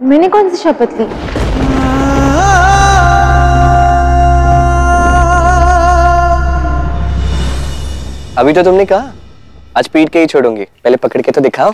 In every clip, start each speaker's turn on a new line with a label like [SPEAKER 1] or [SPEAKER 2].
[SPEAKER 1] मैंने कौन सी शपथ ली?
[SPEAKER 2] अभी तो तुमने कहा आज पीट के ही छोड़ूंगी, पहले पकड़ के तो दिखाओ।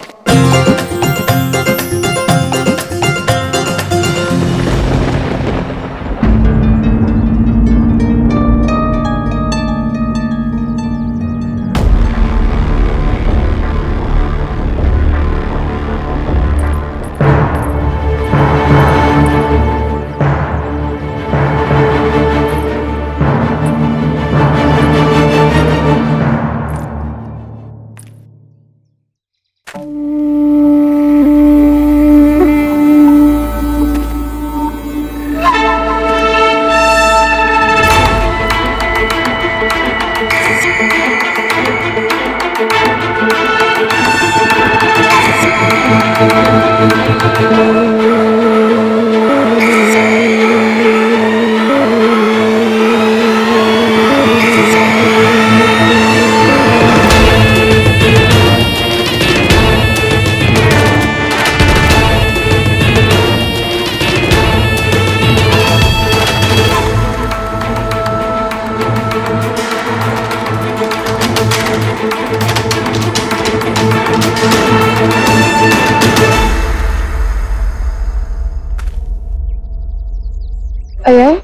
[SPEAKER 1] अयन,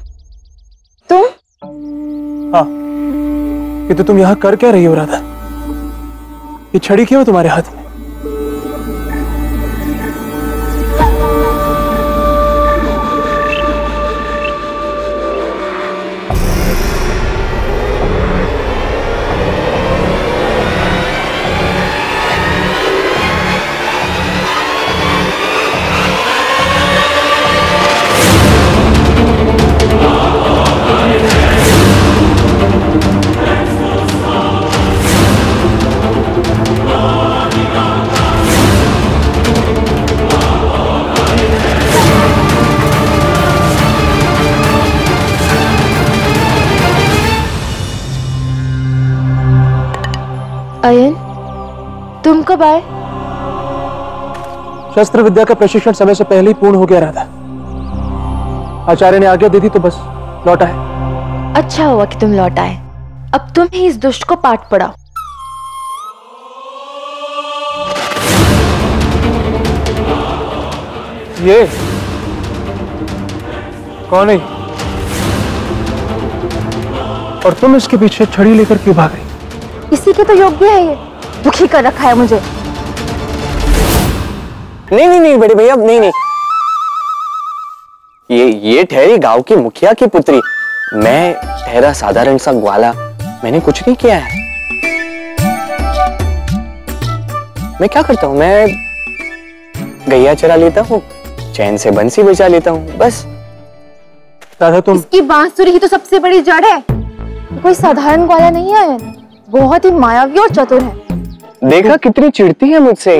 [SPEAKER 1] तुम?
[SPEAKER 3] हाँ, ये तो तुम यहाँ कर क्या रही हो राधा? ये छड़ी क्यों है तुम्हारे हाथ में?
[SPEAKER 1] अयन, तुम कब आए?
[SPEAKER 3] शस्त्र विद्या का प्रशिक्षण समय से पहले ही पूर्ण हो गया रहा था। आचार्य ने आज्ञा दे दी तो बस लौटा है।
[SPEAKER 1] अच्छा हुआ कि तुम लौट आए। अब तुम ही इस दुष्ट को पाठ पढ़ाओ।
[SPEAKER 3] ये कौन है? और तुम इसके पीछे छड़ी लेकर क्यों भाग रही?
[SPEAKER 1] इसी के तो योग्य है ये। दुखी कर रखा है मुझे।
[SPEAKER 2] नहीं नहीं नहीं बड़े भैया, नहीं नहीं, ये ठहरी गांव की मुखिया की पुत्री, मैं ठहरा साधारण सा ग्वाला, मैंने कुछ नहीं किया है। मैं क्या करता हूँ, मैं गैया चरा लेता हूँ, चैन से बंसी बजा लेता हूँ, बस।
[SPEAKER 3] राधा तुम?
[SPEAKER 1] इसकी बांसुरी ही तो सबसे बड़ी जड़ है। कोई साधारण ग्वाला नहीं है, बहुत ही मायावी और चतुर है।
[SPEAKER 2] देखा कितनी चिढ़ती है मुझसे।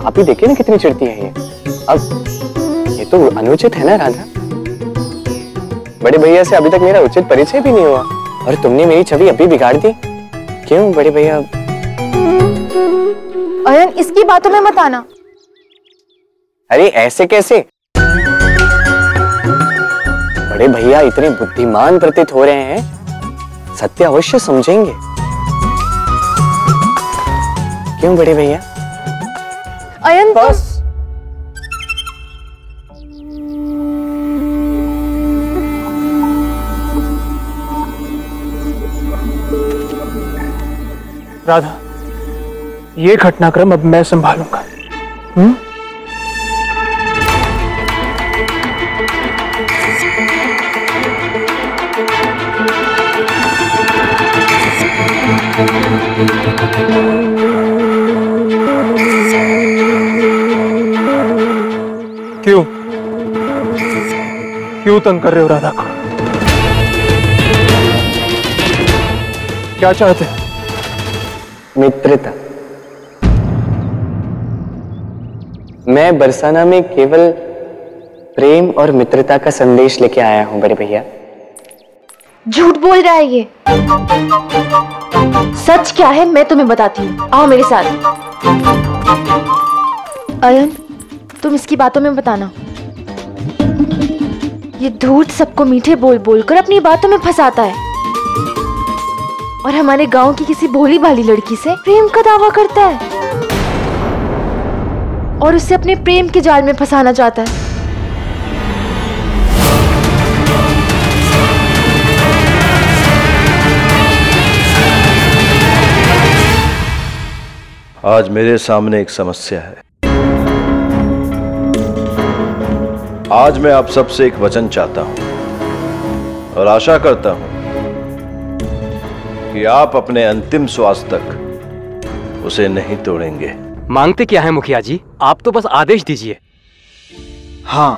[SPEAKER 2] आप ही देखिए ना कितनी चिढ़ती है ये। अब ये तो अनुचित है ना राधा। बड़े भैया से अभी तक मेरा उचित परिचय भी नहीं हुआ और तुमने मेरी छवि अभी बिगाड़ दी। क्यों बड़े भैया?
[SPEAKER 1] अयन, इसकी बातों में मत आना।
[SPEAKER 2] अरे ऐसे कैसे? बड़े भैया इतने बुद्धिमान प्रतीत हो रहे हैं, सत्य अवश्य समझेंगे। क्यों बड़े भैया?
[SPEAKER 1] अयन,
[SPEAKER 3] बस। राधा, ये घटनाक्रम अब मैं संभालूंगा। क्यों क्यों तंग कर रहे हो राधा को? क्या चाहते हैं?
[SPEAKER 2] मित्रता। मैं बरसाना में केवल प्रेम और मित्रता का संदेश लेके आया हूं बड़े भैया।
[SPEAKER 1] झूठ बोल रहा है ये। सच क्या है मैं तुम्हें बताती हूँ, आओ मेरे साथ। अयन, तुम इसकी बातों में बताना। ये धूर्त सबको मीठे बोल बोलकर अपनी बातों में फंसाता है और हमारे गांव की किसी भोली भाली लड़की से प्रेम का दावा करता है और उसे अपने प्रेम के जाल में फंसाना चाहता है।
[SPEAKER 4] आज मेरे सामने एक समस्या है। आज मैं आप सबसे एक वचन चाहता हूं और आशा करता हूं कि आप अपने अंतिम श्वास तक उसे नहीं तोड़ेंगे।
[SPEAKER 5] मांगते क्या है मुखिया जी? आप तो बस आदेश दीजिए।
[SPEAKER 6] हाँ,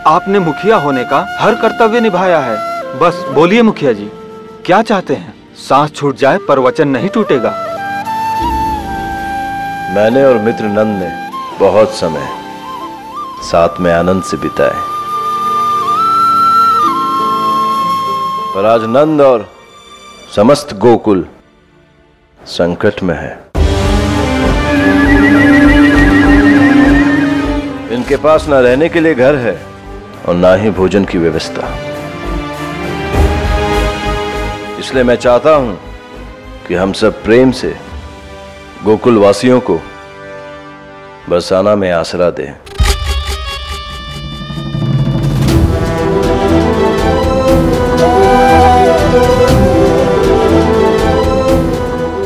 [SPEAKER 6] आपने मुखिया होने का हर कर्तव्य निभाया है। बस बोलिए मुखिया जी, क्या चाहते हैं? सांस छूट जाए पर वचन नहीं टूटेगा।
[SPEAKER 4] मैंने और मित्र नंद ने बहुत समय साथ में आनंद से बिताए, पर आज नंद और समस्त गोकुल संकट में है। इनके पास न रहने के लिए घर है और ना ही भोजन की व्यवस्था। इसलिए मैं चाहता हूं कि हम सब प्रेम से गोकुल वासियों को बरसाना में आसरा दें।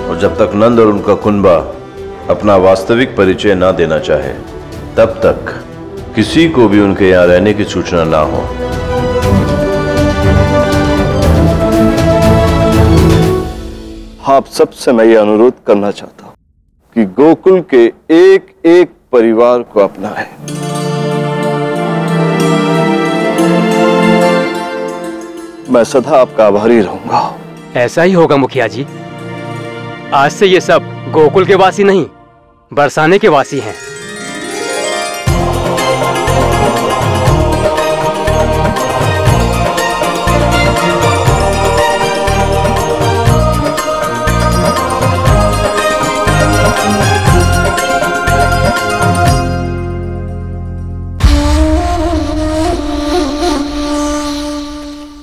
[SPEAKER 4] और जब तक नंद और उनका कुनबा अपना वास्तविक परिचय ना देना चाहे, तब तक किसी को भी उनके यहां रहने की सूचना ना हो।
[SPEAKER 7] आप सबसे मैं ये अनुरोध करना चाहता हूं कि गोकुल के एक एक परिवार को अपनाएं। मैं सदा आपका आभारी रहूंगा।
[SPEAKER 5] ऐसा ही होगा मुखिया जी। आज से ये सब गोकुल के वासी नहीं, बरसाने के वासी हैं।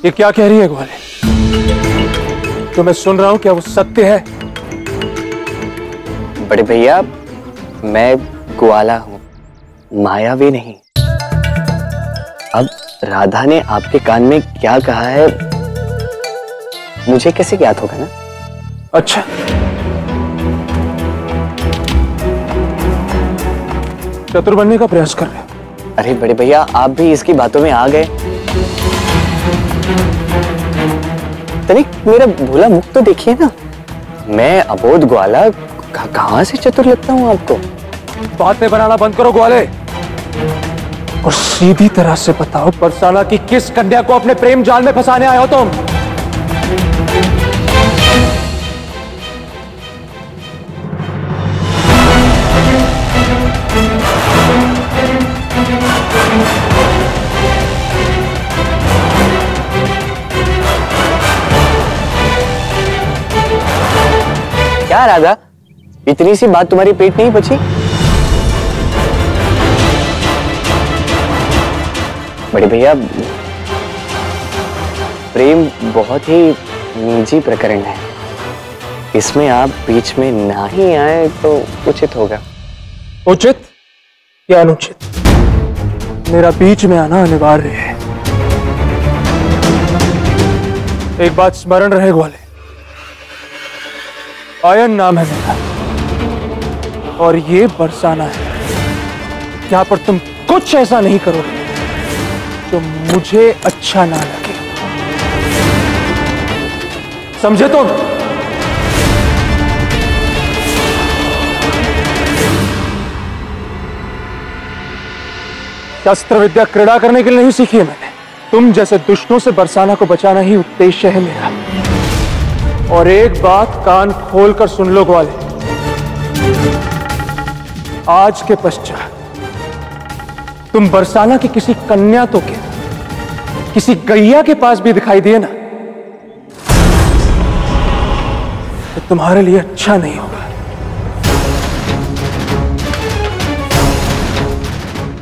[SPEAKER 3] ये क्या कह रही है ग्वाले? जो मैं सुन रहा हूं क्या वो सत्य है?
[SPEAKER 2] बड़े भैया, मैं ग्वाला हूं, मायावी नहीं। अब राधा ने आपके कान में क्या कहा है मुझे कैसे ज्ञात होगा ना?
[SPEAKER 3] अच्छा, चतुर बनने का प्रयास कर रहे हो?
[SPEAKER 2] अरे बड़े भैया, आप भी इसकी बातों में आ गए। तनिक मेरा भोला मुख तो देखिए ना। मैं अबोध ग्वाला कहां से चतुर लगता हूं आपको?
[SPEAKER 3] बातें बनाना बंद करो ग्वाले और सीधी तरह से बताओ, बरसाना की किस कन्या को अपने प्रेम जाल में फंसाने आए हो तुम?
[SPEAKER 2] क्या राधा, इतनी सी बात तुम्हारी पेट नहीं बची? बड़े भैया, प्रेम बहुत ही निजी प्रकरण है। इसमें आप बीच में ना ही आए तो उचित होगा।
[SPEAKER 3] उचित या अनुचित, मेरा बीच में आना अनिवार्य है। एक बात स्मरण रहे ग्वाले, आयन नाम है मेरा और ये बरसाना है। यहां पर तुम कुछ ऐसा नहीं करोगे जो मुझे अच्छा ना लगे, समझे तुम? शस्त्र विद्या क्रीड़ा करने के लिए नहीं सीखी है मैंने। तुम जैसे दुष्टों से बरसाना को बचाना ही उद्देश्य है मेरा। और एक बात कान खोलकर सुन लो ग्वाले, आज के पश्चात तुम बरसाना की किसी कन्या तो के किसी गैया के पास भी दिखाई दिए ना, तो तुम्हारे लिए अच्छा नहीं होगा।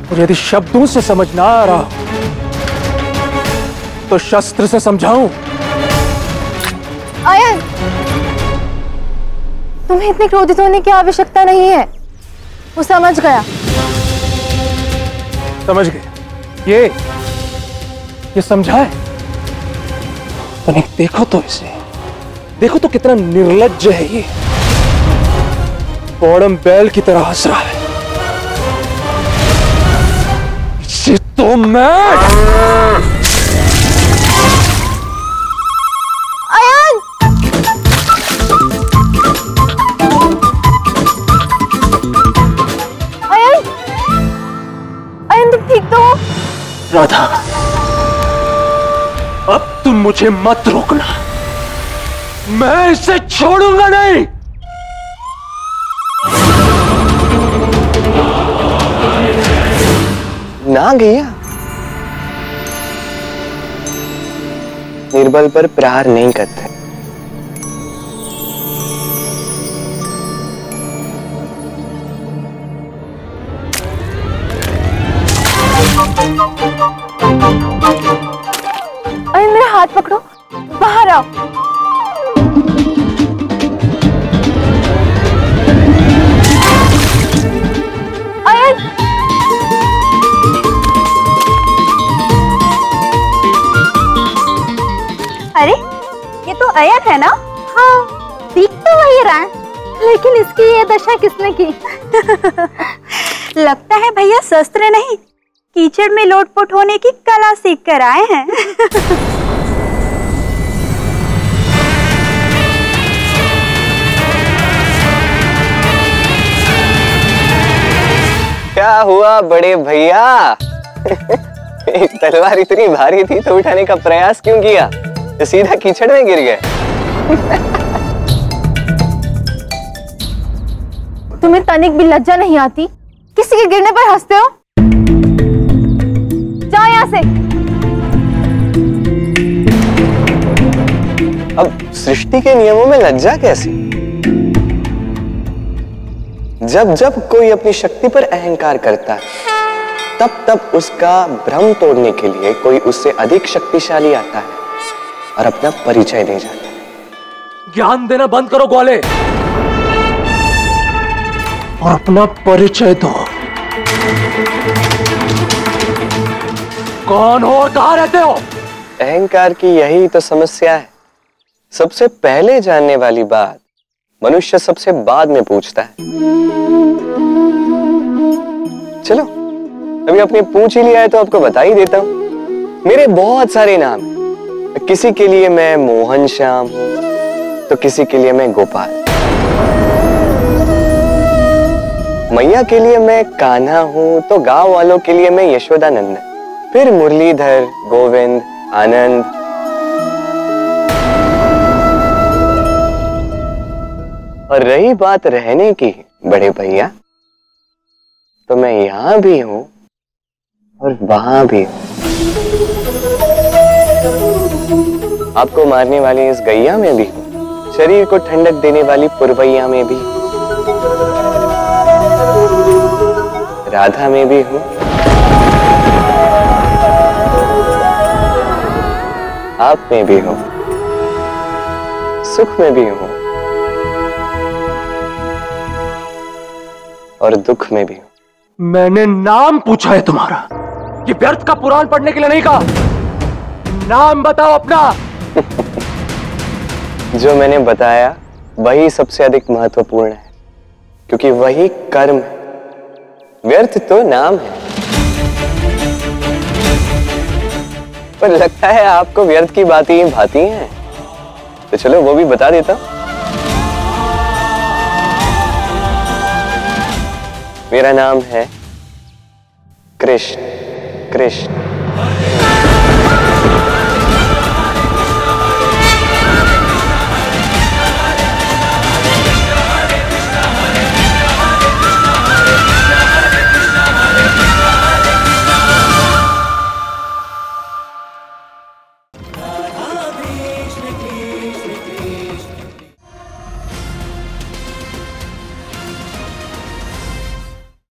[SPEAKER 3] मुझे यदि शब्दों से समझ ना आ रहा हो तो शस्त्र से समझाऊं?
[SPEAKER 1] आयन, तुम्हें इतनी क्रोधित होने की आवश्यकता नहीं है। वो समझ गया।
[SPEAKER 3] समझ गए। ये समझा है? तनिक देखो तो इसे, देखो तो कितना निर्लज्ज है ये। बॉडम बैल की तरह हंस रहा है। इसे तो मैं
[SPEAKER 1] आयन! आयन! आयन, तुम ठीक तो हो?
[SPEAKER 3] राधा, अब तुम मुझे मत रोकना, मैं इसे छोड़ूंगा नहीं।
[SPEAKER 2] ना गया, निर्बल पर प्रहार नहीं करते।
[SPEAKER 1] अरे मेरा हाथ पकड़ो, बाहर आओ। अयन!
[SPEAKER 8] अरे ये तो अयन है ना? हाँ, दिख तो वही रहा है, लेकिन इसकी ये दशा किसने की? लगता है भैया शस्त्र नहीं, कीचड़ में लोटपोट होने की कला सीख कर आए हैं।
[SPEAKER 2] क्या हुआ बड़े भैया? तलवार इतनी भारी थी तो उठाने का प्रयास क्यों किया? तो सीधा कीचड़ में गिर गए।
[SPEAKER 1] तुम्हें तनिक भी लज्जा नहीं आती? किसी के गिरने पर हंसते हो? जाओ यहाँ से।
[SPEAKER 2] अब सृष्टि के नियमों में लज्जा कैसी? जब जब कोई अपनी शक्ति पर अहंकार करता है तब तब उसका भ्रम तोड़ने के लिए कोई उससे अधिक शक्तिशाली आता है और अपना परिचय दे जाता है।
[SPEAKER 3] ज्ञान देना बंद करो ग्वाले, और अपना परिचय दो। कौन हो और कहां रहते हो?
[SPEAKER 2] अहंकार की यही तो समस्या है। सबसे पहले जानने वाली बात मनुष्य सबसे बाद में पूछता है। चलो अभी अपनी पूछ ही लिया है तो आपको बता ही देता हूं। मेरे बहुत सारे नाम हैं। किसी के लिए मैं मोहन श्याम हूं तो किसी के लिए मैं गोपाल, मैया के लिए मैं कान्हा हूं तो गांव वालों के लिए मैं यशोदानंदन, फिर मुरलीधर, गोविंद, आनंद। और रही बात रहने की बड़े भैया, तो मैं यहां भी हूं और वहां भी हूं। आपको मारने वाली इस गैया में भी हूं, शरीर को ठंडक देने वाली पुरवैया में भी हूं, राधा में भी हूं, आप में भी हूं, सुख में भी हूं और दुख में भी हूं।
[SPEAKER 3] मैंने नाम पूछा है तुम्हारा, ये व्यर्थ का पुराण पढ़ने के लिए नहीं कहा। नाम बताओ अपना।
[SPEAKER 2] जो मैंने बताया वही सबसे अधिक महत्वपूर्ण है, क्योंकि वही कर्म है। व्यर्थ तो नाम है, पर लगता है आपको व्यर्थ की बातें ही भाती हैं। तो चलो वो भी बता देता हूं। मेरा नाम है कृष्ण। कृष्ण